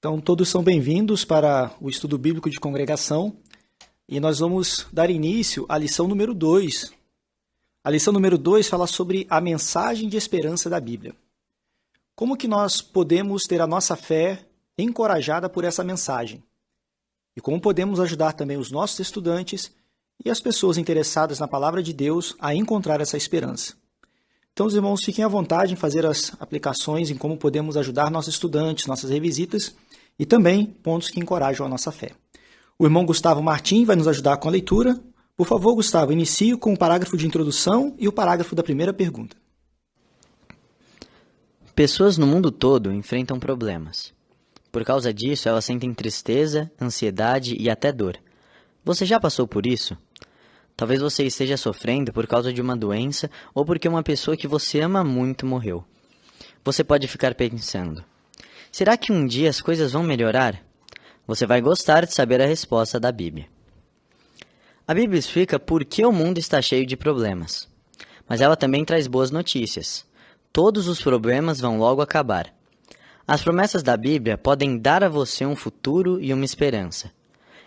Então, todos são bem-vindos para o estudo bíblico de congregação e nós vamos dar início à lição número 2. A lição número 2 fala sobre a mensagem de esperança da Bíblia. Como que nós podemos ter a nossa fé encorajada por essa mensagem? E como podemos ajudar também os nossos estudantes e as pessoas interessadas na palavra de Deus a encontrar essa esperança? Então, os irmãos, fiquem à vontade em fazer as aplicações em como podemos ajudar nossos estudantes, nossas revisitas e também pontos que encorajam a nossa fé. O irmão Gustavo Martim vai nos ajudar com a leitura. Por favor, Gustavo, inicie com o parágrafo de introdução e o parágrafo da primeira pergunta. Pessoas no mundo todo enfrentam problemas. Por causa disso, elas sentem tristeza, ansiedade e até dor. Você já passou por isso? Talvez você esteja sofrendo por causa de uma doença ou porque uma pessoa que você ama muito morreu. Você pode ficar pensando: será que um dia as coisas vão melhorar? Você vai gostar de saber a resposta da Bíblia. A Bíblia explica por que o mundo está cheio de problemas. Mas ela também traz boas notícias. Todos os problemas vão logo acabar. As promessas da Bíblia podem dar a você um futuro e uma esperança.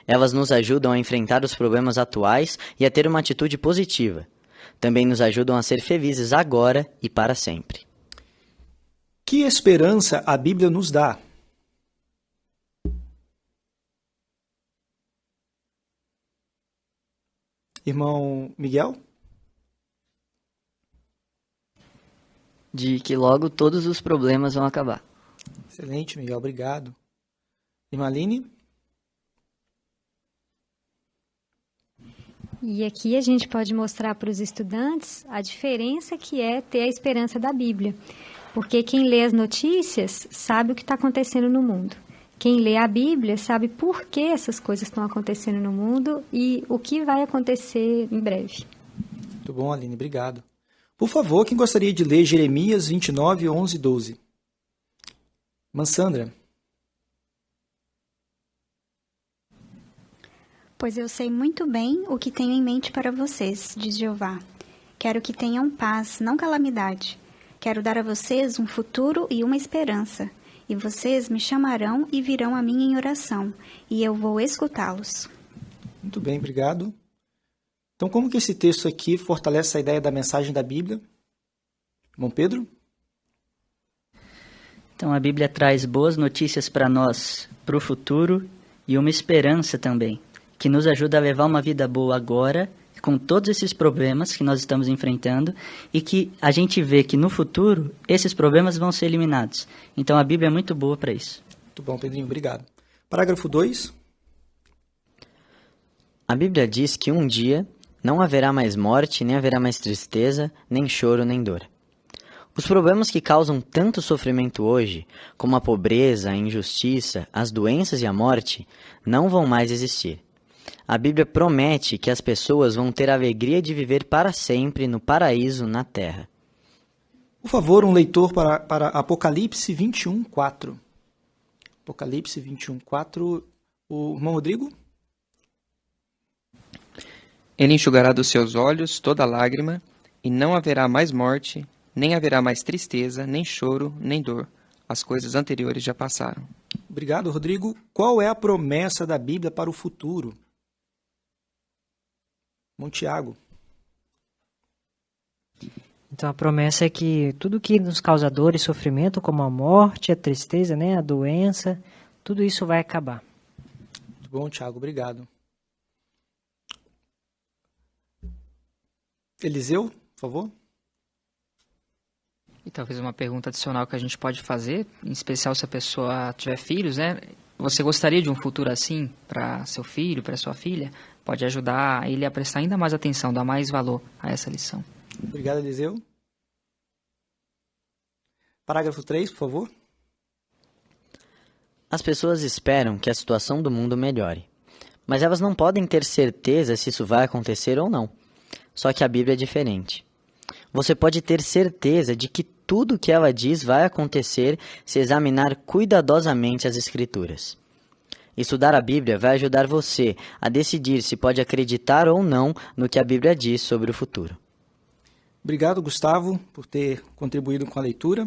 Elas nos ajudam a enfrentar os problemas atuais e a ter uma atitude positiva. Também nos ajudam a ser felizes agora e para sempre. Que esperança a Bíblia nos dá? Irmão Miguel? De que logo todos os problemas vão acabar. Excelente, Miguel, obrigado. Irmã Aline? E aqui a gente pode mostrar para os estudantes a diferença que é ter a esperança da Bíblia. Porque quem lê as notícias sabe o que está acontecendo no mundo. Quem lê a Bíblia sabe por que essas coisas estão acontecendo no mundo e o que vai acontecer em breve. Muito bom, Aline, obrigado. Por favor, quem gostaria de ler Jeremias 29, 11 e 12? Irmã Sandra? Pois eu sei muito bem o que tenho em mente para vocês, diz Jeová. Quero que tenham paz, não calamidade. Quero dar a vocês um futuro e uma esperança. E vocês me chamarão e virão a mim em oração, e eu vou escutá-los. Muito bem, obrigado. Então, como que esse texto aqui fortalece a ideia da mensagem da Bíblia? Irmão Pedro? Então a Bíblia traz boas notícias para nós, para o futuro, e uma esperança também, que nos ajuda a levar uma vida boa agora, com todos esses problemas que nós estamos enfrentando, e que a gente vê que no futuro esses problemas vão ser eliminados. Então a Bíblia é muito boa para isso. Muito bom, Pedrinho, obrigado. Parágrafo 2. A Bíblia diz que um dia não haverá mais morte, nem haverá mais tristeza, nem choro, nem dor. Os problemas que causam tanto sofrimento hoje, como a pobreza, a injustiça, as doenças e a morte, não vão mais existir. A Bíblia promete que as pessoas vão ter a alegria de viver para sempre no paraíso na terra. Por favor, um leitor para Apocalipse 21, 4. Apocalipse 21, 4. O irmão Rodrigo? Ele enxugará dos seus olhos toda lágrima, e não haverá mais morte, nem haverá mais tristeza, nem choro, nem dor. As coisas anteriores já passaram. Obrigado, Rodrigo. Qual é a promessa da Bíblia para o futuro? Tiago. Então a promessa é que tudo que nos causa dor e sofrimento, como a morte, a tristeza, né, a doença, tudo isso vai acabar. Muito bom, Tiago, obrigado. Eliseu, por favor. E talvez uma pergunta adicional que a gente pode fazer, em especial se a pessoa tiver filhos, né? Você gostaria de um futuro assim para seu filho, para sua filha? Pode ajudar ele a prestar ainda mais atenção, dar mais valor a essa lição. Obrigado, Eliseu. Parágrafo 3, por favor. As pessoas esperam que a situação do mundo melhore, mas elas não podem ter certeza se isso vai acontecer ou não. Só que a Bíblia é diferente. Você pode ter certeza de que tudo o que ela diz vai acontecer se examinar cuidadosamente as Escrituras. Estudar a Bíblia vai ajudar você a decidir se pode acreditar ou não no que a Bíblia diz sobre o futuro. Obrigado, Gustavo, por ter contribuído com a leitura.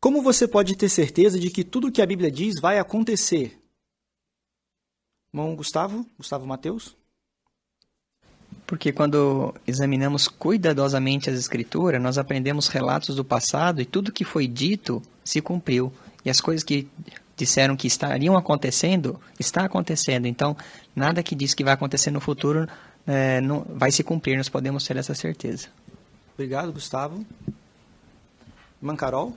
Como você pode ter certeza de que tudo o que a Bíblia diz vai acontecer? Irmão Gustavo Mateus? Porque quando examinamos cuidadosamente as Escrituras, nós aprendemos relatos do passado e tudo que foi dito se cumpriu. E as coisas que disseram que estariam acontecendo, está acontecendo. Então, nada que diz que vai acontecer no futuro não vai se cumprir, nós podemos ter essa certeza. Obrigado, Gustavo. Irmã Carol?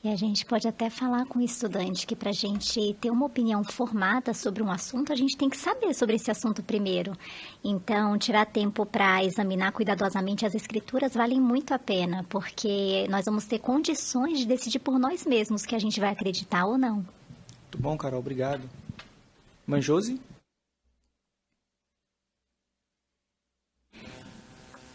E a gente pode até falar com o estudante que para a gente ter uma opinião formada sobre um assunto, a gente tem que saber sobre esse assunto primeiro. Então, tirar tempo para examinar cuidadosamente as escrituras vale muito a pena, porque nós vamos ter condições de decidir por nós mesmos que a gente vai acreditar ou não. Muito bom, Carol, obrigado. Irmã Josi?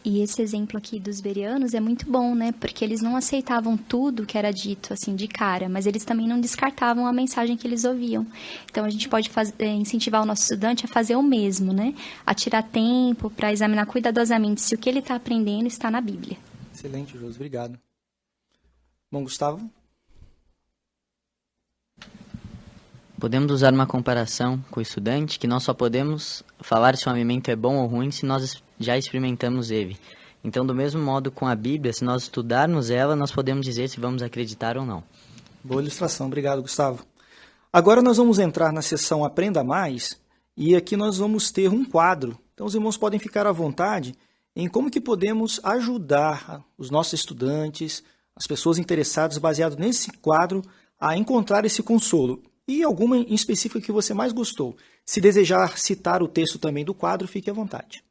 E esse exemplo aqui dos bereanos é muito bom, né? Porque eles não aceitavam tudo que era dito, assim, de cara, mas eles também não descartavam a mensagem que eles ouviam. Então, a gente pode incentivar o nosso estudante a fazer o mesmo, né? A tirar tempo para examinar cuidadosamente se o que ele está aprendendo está na Bíblia. Excelente, Josi, obrigado. Bom, Gustavo? Podemos usar uma comparação com o estudante que nós só podemos falar se o alimento é bom ou ruim se nós já experimentamos ele. Então, do mesmo modo com a Bíblia, se nós estudarmos ela, nós podemos dizer se vamos acreditar ou não. Boa ilustração, obrigado, Gustavo. Agora nós vamos entrar na seção Aprenda Mais e aqui nós vamos ter um quadro. Então, os irmãos podem ficar à vontade em como que podemos ajudar os nossos estudantes, as pessoas interessadas, baseado nesse quadro, a encontrar esse consolo. E alguma em específica que você mais gostou. Se desejar citar o texto também do quadro, fique à vontade.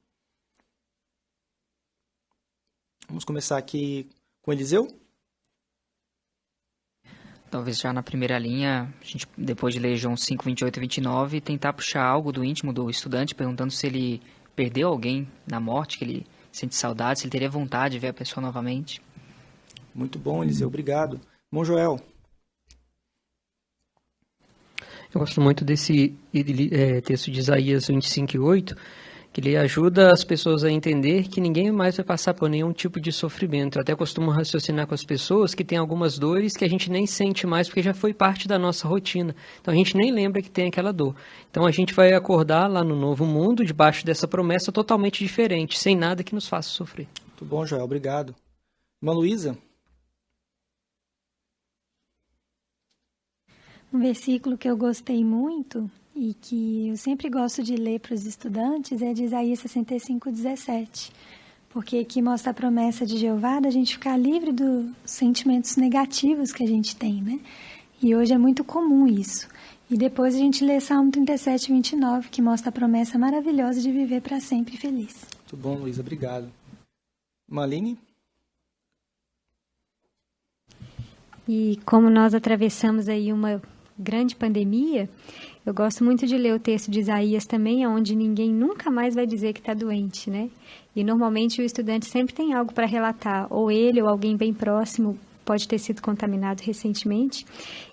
Vamos começar aqui com Eliseu. Talvez já na primeira linha, a gente, depois de ler João 5, 28 e 29, tentar puxar algo do íntimo do estudante, perguntando se ele perdeu alguém na morte, que ele sente saudade, se ele teria vontade de ver a pessoa novamente. Muito bom, Eliseu, obrigado. Bom, Joel. Eu gosto muito desse texto de Isaías 25:8, que ele ajuda as pessoas a entender que ninguém mais vai passar por nenhum tipo de sofrimento. Eu até costumo raciocinar com as pessoas que tem algumas dores que a gente nem sente mais porque já foi parte da nossa rotina. Então a gente nem lembra que tem aquela dor. Então a gente vai acordar lá no novo mundo, debaixo dessa promessa totalmente diferente, sem nada que nos faça sofrer. Muito bom, Joel, obrigado. Irmã Luísa? Um versículo que eu gostei muito e que eu sempre gosto de ler para os estudantes é de Isaías 65:17, porque aqui mostra a promessa de Jeová da gente ficar livre dos sentimentos negativos que a gente tem, né? E hoje é muito comum isso. E depois a gente lê Salmo 37:29, que mostra a promessa maravilhosa de viver para sempre feliz. Muito bom, Luísa, obrigado. Maline? E como nós atravessamos aí uma grande pandemia, eu gosto muito de ler o texto de Isaías também, onde ninguém nunca mais vai dizer que está doente, né? E normalmente o estudante sempre tem algo para relatar, ou ele ou alguém bem próximo pode ter sido contaminado recentemente.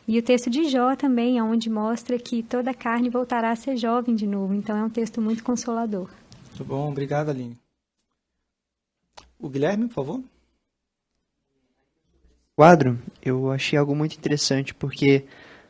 E o texto de Jó também, onde mostra que toda a carne voltará a ser jovem de novo. Então é um texto muito consolador. Muito bom, obrigado, Aline. O Guilherme, por favor. Quadro, eu achei algo muito interessante, porque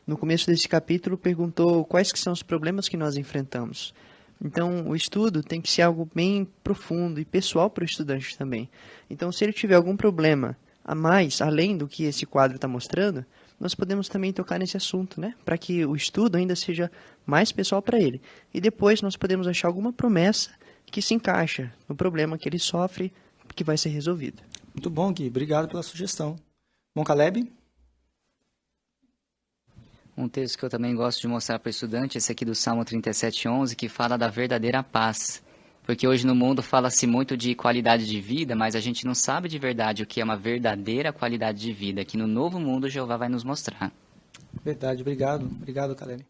no começo desse capítulo perguntou quais que são os problemas que nós enfrentamos. Então, o estudo tem que ser algo bem profundo e pessoal para o estudante também. Então, se ele tiver algum problema a mais, além do que esse quadro está mostrando, nós podemos também tocar nesse assunto, né? Para que o estudo ainda seja mais pessoal para ele. E depois nós podemos achar alguma promessa que se encaixa no problema que ele sofre, que vai ser resolvido. Muito bom, Gui. Obrigado pela sugestão. Bom, Caleb? Um texto que eu também gosto de mostrar para o estudante, esse aqui do Salmo 37:11, que fala da verdadeira paz. Porque hoje no mundo fala-se muito de qualidade de vida, mas a gente não sabe de verdade o que é uma verdadeira qualidade de vida, que no novo mundo Jeová vai nos mostrar. Verdade, obrigado. Obrigado, Caleb.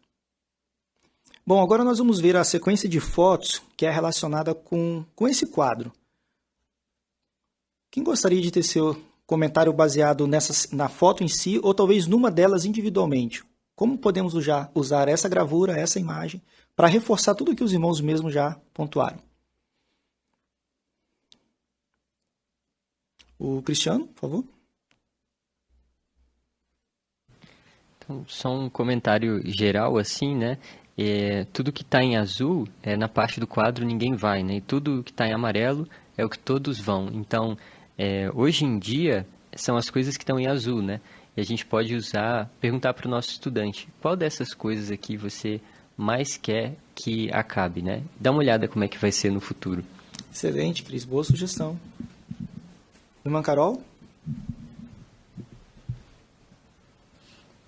Bom, agora nós vamos ver a sequência de fotos que é relacionada com esse quadro. Quem gostaria de ter seu comentário baseado na foto em si, ou talvez numa delas individualmente? Como podemos usar essa gravura, essa imagem, para reforçar tudo que os irmãos mesmos já pontuaram? O Cristiano, por favor. Então, só um comentário geral, assim, né? Tudo que está em azul, na parte do quadro ninguém vai, né? E tudo que está em amarelo é o que todos vão. Então, hoje em dia, são as coisas que estão em azul, né? E a gente pode perguntar para o nosso estudante, qual dessas coisas aqui você mais quer que acabe, né? Dá uma olhada como é que vai ser no futuro. Excelente, Cris. Boa sugestão. Irmã Carol?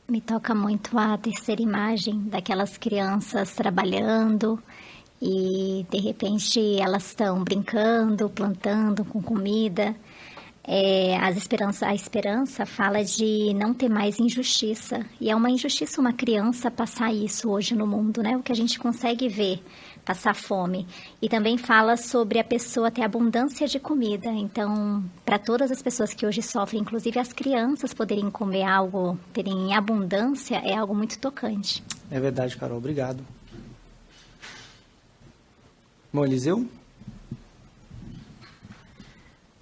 Me toca muito a terceira imagem daquelas crianças trabalhando e, de repente, elas estão brincando, plantando com comida. A esperança fala de não ter mais injustiça. E é uma injustiça uma criança passar isso hoje no mundo, né? O que a gente consegue ver, passar fome. E também fala sobre a pessoa ter abundância de comida. Então, para todas as pessoas que hoje sofrem, inclusive as crianças poderem comer algo, terem abundância, é algo muito tocante. É verdade, Carol. Obrigado. Bom, Eliseu?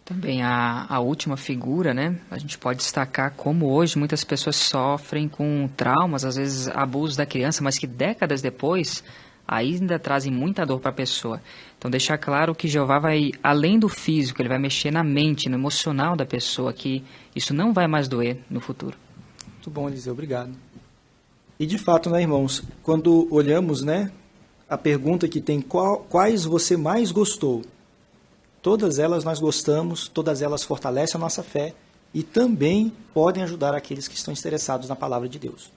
Também a última figura, né? A gente pode destacar como hoje muitas pessoas sofrem com traumas, às vezes abusos da criança, mas que décadas depois ainda trazem muita dor para a pessoa. Então, deixar claro que Jeová vai, além do físico, ele vai mexer na mente, no emocional da pessoa, que isso não vai mais doer no futuro. Muito bom, Eliseu. Obrigado. E, de fato, né, irmãos, quando olhamos, né, a pergunta que tem quais você mais gostou, todas elas nós gostamos, todas elas fortalecem a nossa fé e também podem ajudar aqueles que estão interessados na palavra de Deus.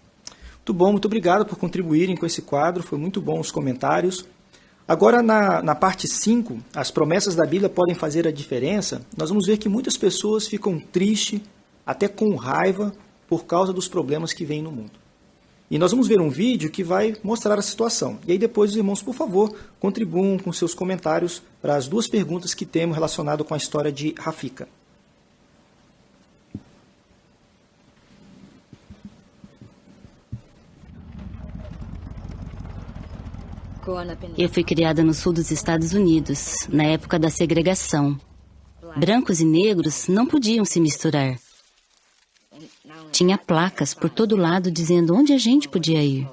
Muito bom, muito obrigado por contribuírem com esse quadro, foi muito bom os comentários. Agora, na parte 5, as promessas da Bíblia podem fazer a diferença, nós vamos ver que muitas pessoas ficam tristes, até com raiva, por causa dos problemas que vêm no mundo. E nós vamos ver um vídeo que vai mostrar a situação. E aí depois os irmãos, por favor, contribuam com seus comentários para as duas perguntas que temos relacionado com a história de Rafika. Eu fui criada no sul dos Estados Unidos, na época da segregação. Brancos e negros não podiam se misturar. Tinha placas por todo lado dizendo onde a gente podia ir.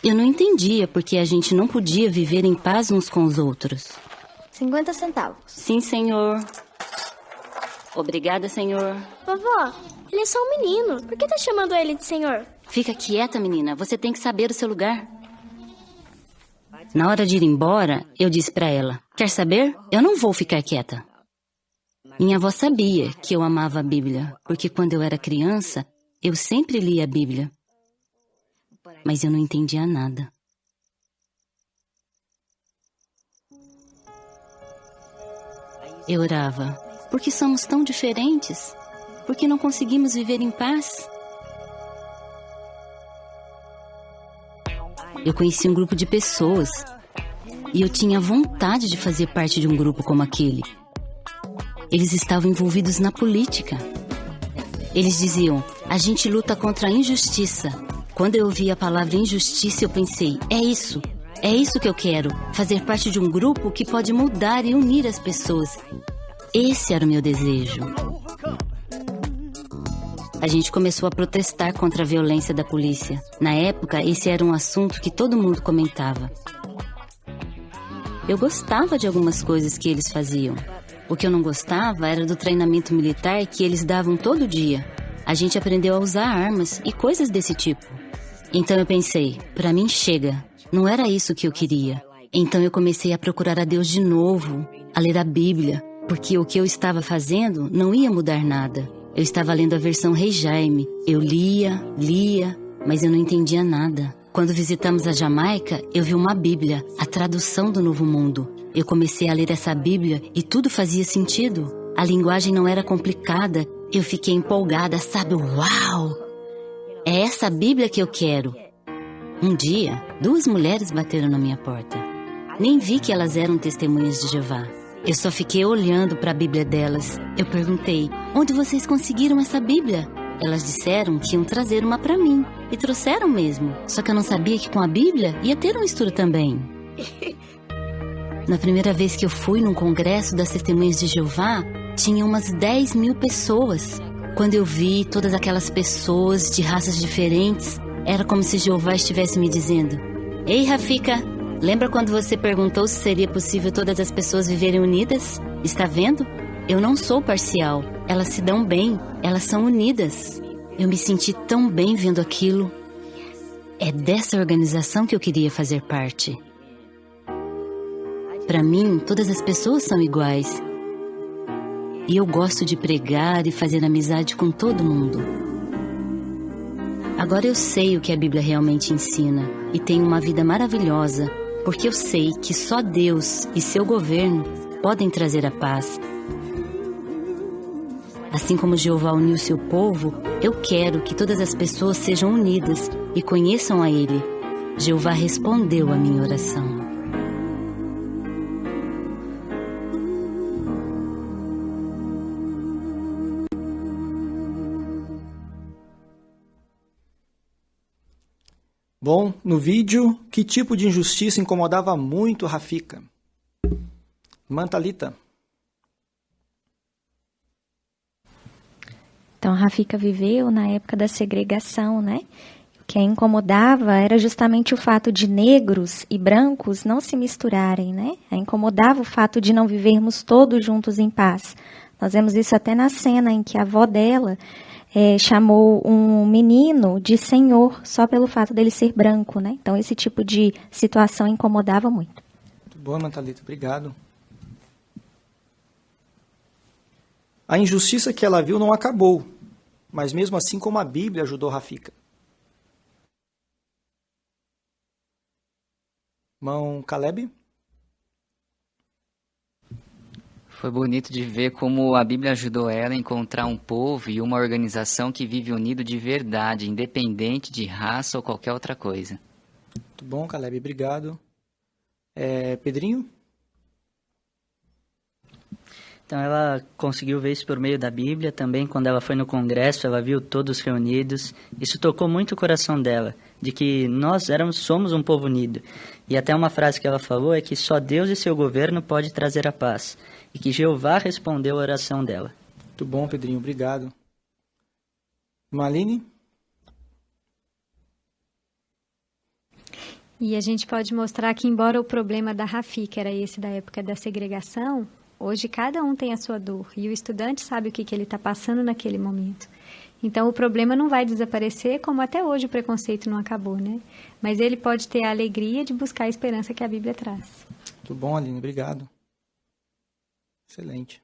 Eu não entendia porque a gente não podia viver em paz uns com os outros. 50 centavos. Sim, senhor. Obrigada, senhor. Vovó, ele é só um menino. Por que tá chamando ele de senhor? Fica quieta, menina. Você tem que saber o seu lugar. Na hora de ir embora, eu disse para ela, quer saber? Eu não vou ficar quieta. Minha avó sabia que eu amava a Bíblia, porque quando eu era criança, eu sempre lia a Bíblia. Mas eu não entendia nada. Eu orava, por que somos tão diferentes? Por que não conseguimos viver em paz? Eu conheci um grupo de pessoas e eu tinha vontade de fazer parte de um grupo como aquele. Eles estavam envolvidos na política. Eles diziam, a gente luta contra a injustiça. Quando eu ouvi a palavra injustiça, eu pensei, é isso que eu quero. Fazer parte de um grupo que pode mudar e unir as pessoas. Esse era o meu desejo. A gente começou a protestar contra a violência da polícia. Na época, esse era um assunto que todo mundo comentava. Eu gostava de algumas coisas que eles faziam. O que eu não gostava era do treinamento militar que eles davam todo dia. A gente aprendeu a usar armas e coisas desse tipo. Então eu pensei, pra mim chega. Não era isso que eu queria. Então eu comecei a procurar a Deus de novo, a ler a Bíblia, porque o que eu estava fazendo não ia mudar nada. Eu estava lendo a versão Rei Jaime. Eu lia, mas eu não entendia nada. Quando visitamos a Jamaica, eu vi uma Bíblia, a tradução do Novo Mundo. Eu comecei a ler essa Bíblia e tudo fazia sentido. A linguagem não era complicada. Eu fiquei empolgada, sabe? Uau! É essa Bíblia que eu quero. Um dia, 2 mulheres bateram na minha porta. Nem vi que elas eram testemunhas de Jeová. Eu só fiquei olhando para a Bíblia delas. Eu perguntei, onde vocês conseguiram essa Bíblia? Elas disseram que iam trazer uma para mim. E trouxeram mesmo. Só que eu não sabia que com a Bíblia ia ter um estudo também. Na primeira vez que eu fui num congresso das Testemunhas de Jeová, Tinha umas 10 mil pessoas. Quando eu vi todas aquelas pessoas de raças diferentes, era como se Jeová estivesse me dizendo: Ei, Rafika, lembra quando você perguntou se seria possível todas as pessoas viverem unidas? Está vendo? Eu não sou parcial. Elas se dão bem. Elas são unidas. Eu me senti tão bem vendo aquilo. É dessa organização que eu queria fazer parte. Para mim, todas as pessoas são iguais. E eu gosto de pregar e fazer amizade com todo mundo. Agora eu sei o que a Bíblia realmente ensina e tenho uma vida maravilhosa, porque eu sei que só Deus e seu governo podem trazer a paz. Assim como Jeová uniu seu povo, eu quero que todas as pessoas sejam unidas e conheçam a Ele. Jeová respondeu à minha oração. Bom, no vídeo, que tipo de injustiça incomodava muito Rafika? Mantalita. Então, Rafika viveu na época da segregação, né? O que a incomodava era justamente o fato de negros e brancos não se misturarem, né? A incomodava o fato de não vivermos todos juntos em paz. Nós vemos isso até na cena em que a avó dela chamou um menino de senhor só pelo fato dele ser branco, né? Então, esse tipo de situação incomodava muito. Muito boa, Mantalita. Obrigado. A injustiça que ela viu não acabou, mas mesmo assim como a Bíblia ajudou Rafika. Irmão Caleb? Foi bonito de ver como a Bíblia ajudou ela a encontrar um povo e uma organização que vive unido de verdade, independente de raça ou qualquer outra coisa. Muito bom, Caleb. Obrigado. Pedrinho? Então ela conseguiu ver isso por meio da Bíblia, também quando ela foi no congresso, ela viu todos reunidos. Isso tocou muito o coração dela, de que nós somos um povo unido. E até uma frase que ela falou é que só Deus e seu governo pode trazer a paz, e que Jeová respondeu a oração dela. Muito bom, Pedrinho, obrigado. Maline? E a gente pode mostrar que, embora o problema da Rafika era esse da época da segregação, hoje cada um tem a sua dor e o estudante sabe o que ele está passando naquele momento. Então o problema não vai desaparecer, como até hoje o preconceito não acabou, né? Mas ele pode ter a alegria de buscar a esperança que a Bíblia traz. Muito bom, Aline, obrigado. Excelente.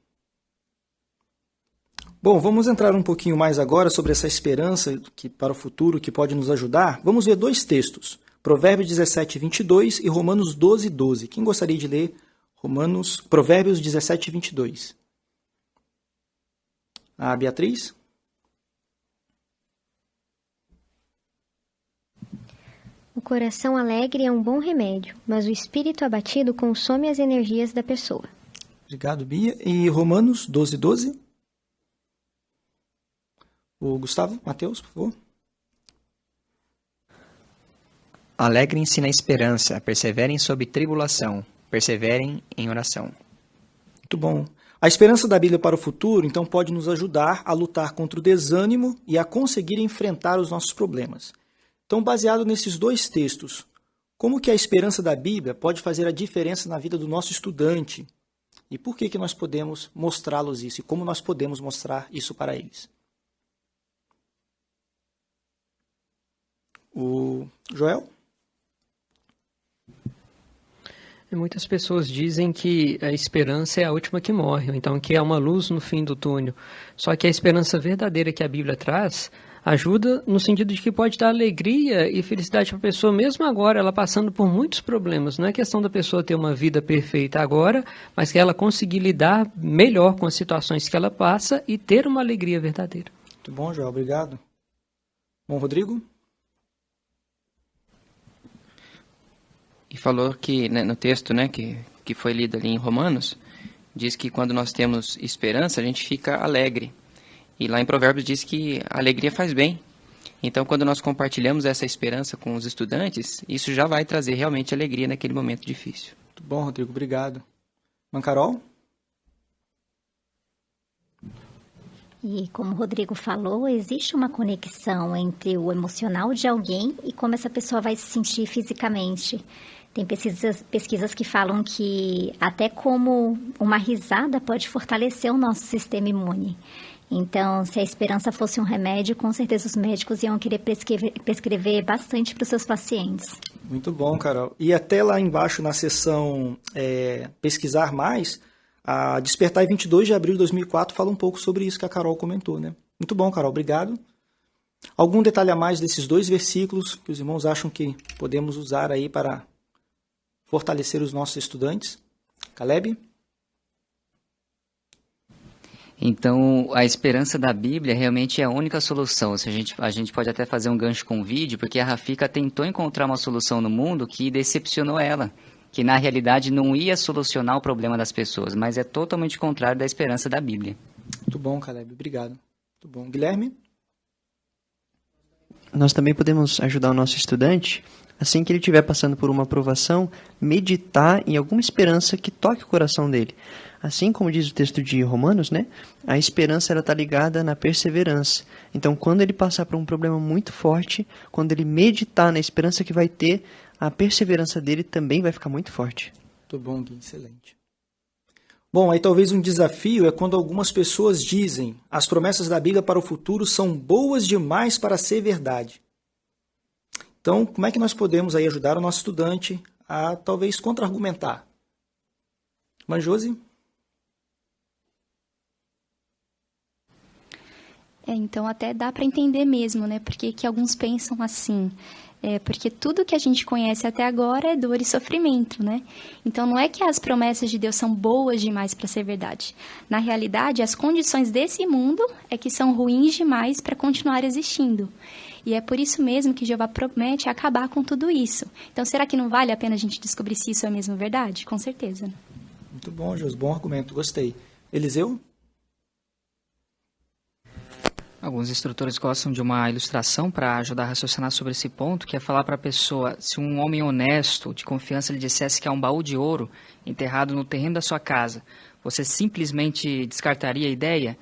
Bom, vamos entrar um pouquinho mais agora sobre essa esperança para o futuro que pode nos ajudar. Vamos ver dois textos, Provérbios 17, 22 e Romanos 12, 12. Quem gostaria de ler Provérbios 17, 22? A Beatriz? O coração alegre é um bom remédio, mas o espírito abatido consome as energias da pessoa. Obrigado, Bia. E Romanos 12, 12? O Gustavo, Mateus, por favor. Alegrem-se na esperança, perseverem sob tribulação, perseverem em oração. Muito bom. A esperança da Bíblia para o futuro, então, pode nos ajudar a lutar contra o desânimo e a conseguir enfrentar os nossos problemas. Então, baseado nesses dois textos, como que a esperança da Bíblia pode fazer a diferença na vida do nosso estudante? E por que nós podemos mostrá-los isso? E como nós podemos mostrar isso para eles? O Joel? Muitas pessoas dizem que a esperança é a última que morre, ou então que é uma luz no fim do túnel. Só que a esperança verdadeira que a Bíblia traz ajuda no sentido de que pode dar alegria e felicidade para a pessoa, mesmo agora ela passando por muitos problemas. Não é questão da pessoa ter uma vida perfeita agora, mas que ela conseguir lidar melhor com as situações que ela passa e ter uma alegria verdadeira. Muito bom, Joel. Obrigado. Bom, Rodrigo? E falou que, né, no texto, né, que foi lido ali em Romanos, diz que quando nós temos esperança, a gente fica alegre. E lá em Provérbios diz que a alegria faz bem. Então, quando nós compartilhamos essa esperança com os estudantes, isso já vai trazer realmente alegria naquele momento difícil. Muito bom, Rodrigo. Obrigado. Mancarol? E como o Rodrigo falou, existe uma conexão entre o emocional de alguém e como essa pessoa vai se sentir fisicamente. Tem pesquisas que falam que até como uma risada pode fortalecer o nosso sistema imune. Então, se a esperança fosse um remédio, com certeza os médicos iam querer prescrever bastante para os seus pacientes. Muito bom, Carol. E até lá embaixo na seção pesquisar mais, a Despertar 22 de abril de 2004 fala um pouco sobre isso que a Carol comentou, né? Muito bom, Carol. Obrigado. Algum detalhe a mais desses 2 versículos que os irmãos acham que podemos usar aí para fortalecer os nossos estudantes? Caleb? Então, a esperança da Bíblia realmente é a única solução. A gente pode até fazer um gancho com o vídeo, porque a Rafika tentou encontrar uma solução no mundo que decepcionou ela, que na realidade não ia solucionar o problema das pessoas, mas é totalmente contrário da esperança da Bíblia. Muito bom, Caleb. Obrigado. Muito bom. Guilherme? Nós também podemos ajudar o nosso estudante, assim que ele estiver passando por uma provação, meditar em alguma esperança que toque o coração dele. Assim como diz o texto de Romanos, né? A esperança está ligada na perseverança. Então, quando ele passar por um problema muito forte, quando ele meditar na esperança que vai ter, a perseverança dele também vai ficar muito forte. Muito bom, Gui. Excelente. Bom, aí talvez um desafio é quando algumas pessoas dizem as promessas da Bíblia para o futuro são boas demais para ser verdade. Então, como é que nós podemos aí ajudar o nosso estudante a talvez contra-argumentar? Manjosi? Então até dá para entender mesmo, né? Porque que alguns pensam assim. Porque tudo que a gente conhece até agora é dor e sofrimento, né? Então não é que as promessas de Deus são boas demais para ser verdade. Na realidade, as condições desse mundo é que são ruins demais para continuar existindo. E é por isso mesmo que Jeová promete acabar com tudo isso. Então será que não vale a pena a gente descobrir se isso é mesmo verdade? Com certeza. Muito bom, José. Bom argumento. Gostei. Eliseu? Alguns instrutores gostam de uma ilustração para ajudar a raciocinar sobre esse ponto, que é falar para a pessoa, se um homem honesto, de confiança, lhe dissesse que há um baú de ouro enterrado no terreno da sua casa, você simplesmente descartaria a ideia?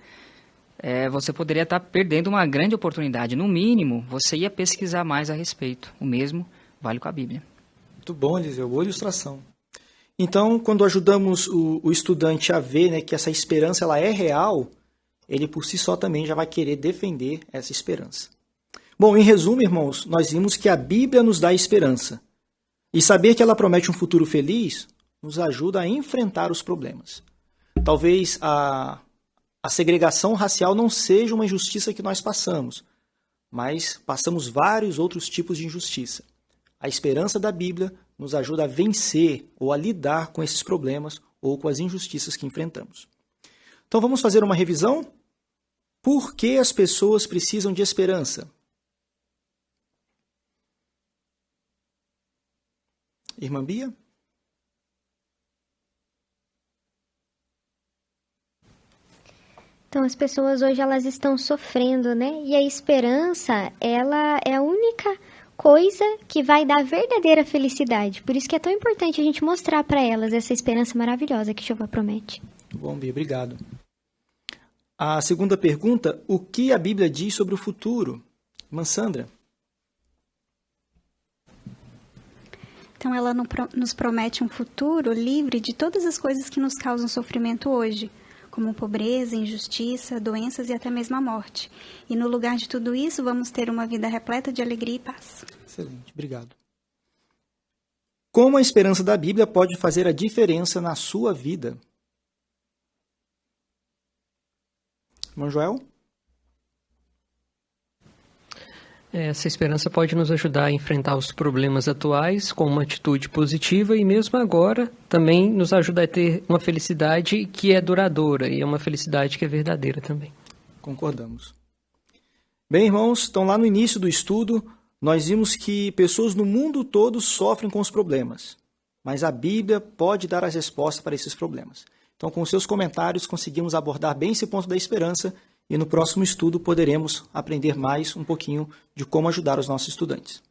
Você poderia estar perdendo uma grande oportunidade. No mínimo, você ia pesquisar mais a respeito. O mesmo vale com a Bíblia. Muito bom, Eliseu. Boa ilustração. Então, quando ajudamos o estudante a ver, né, que essa esperança ela é real, ele por si só também já vai querer defender essa esperança. Bom, em resumo, irmãos, nós vimos que a Bíblia nos dá esperança. E saber que ela promete um futuro feliz nos ajuda a enfrentar os problemas. Talvez a segregação racial não seja uma injustiça que nós passamos, mas passamos vários outros tipos de injustiça. A esperança da Bíblia nos ajuda a vencer ou a lidar com esses problemas ou com as injustiças que enfrentamos. Então vamos fazer uma revisão? Por que as pessoas precisam de esperança? Irmã Bia? Então, as pessoas hoje elas estão sofrendo, né? E a esperança, ela é a única coisa que vai dar verdadeira felicidade. Por isso que é tão importante a gente mostrar para elas essa esperança maravilhosa que Jeová promete. Muito bom, Bia. Obrigado. A segunda pergunta, o que a Bíblia diz sobre o futuro? Irmã Sandra? Então, ela nos promete um futuro livre de todas as coisas que nos causam sofrimento hoje, como pobreza, injustiça, doenças e até mesmo a morte. E no lugar de tudo isso, vamos ter uma vida repleta de alegria e paz. Excelente, obrigado. Como a esperança da Bíblia pode fazer a diferença na sua vida? Irmão Joel? Essa esperança pode nos ajudar a enfrentar os problemas atuais com uma atitude positiva e mesmo agora também nos ajuda a ter uma felicidade que é duradoura e é uma felicidade que é verdadeira também. Concordamos. Bem, irmãos, então lá no início do estudo, nós vimos que pessoas no mundo todo sofrem com os problemas, mas a Bíblia pode dar as respostas para esses problemas. Então, com seus comentários, conseguimos abordar bem esse ponto da esperança e no próximo estudo poderemos aprender mais um pouquinho de como ajudar os nossos estudantes.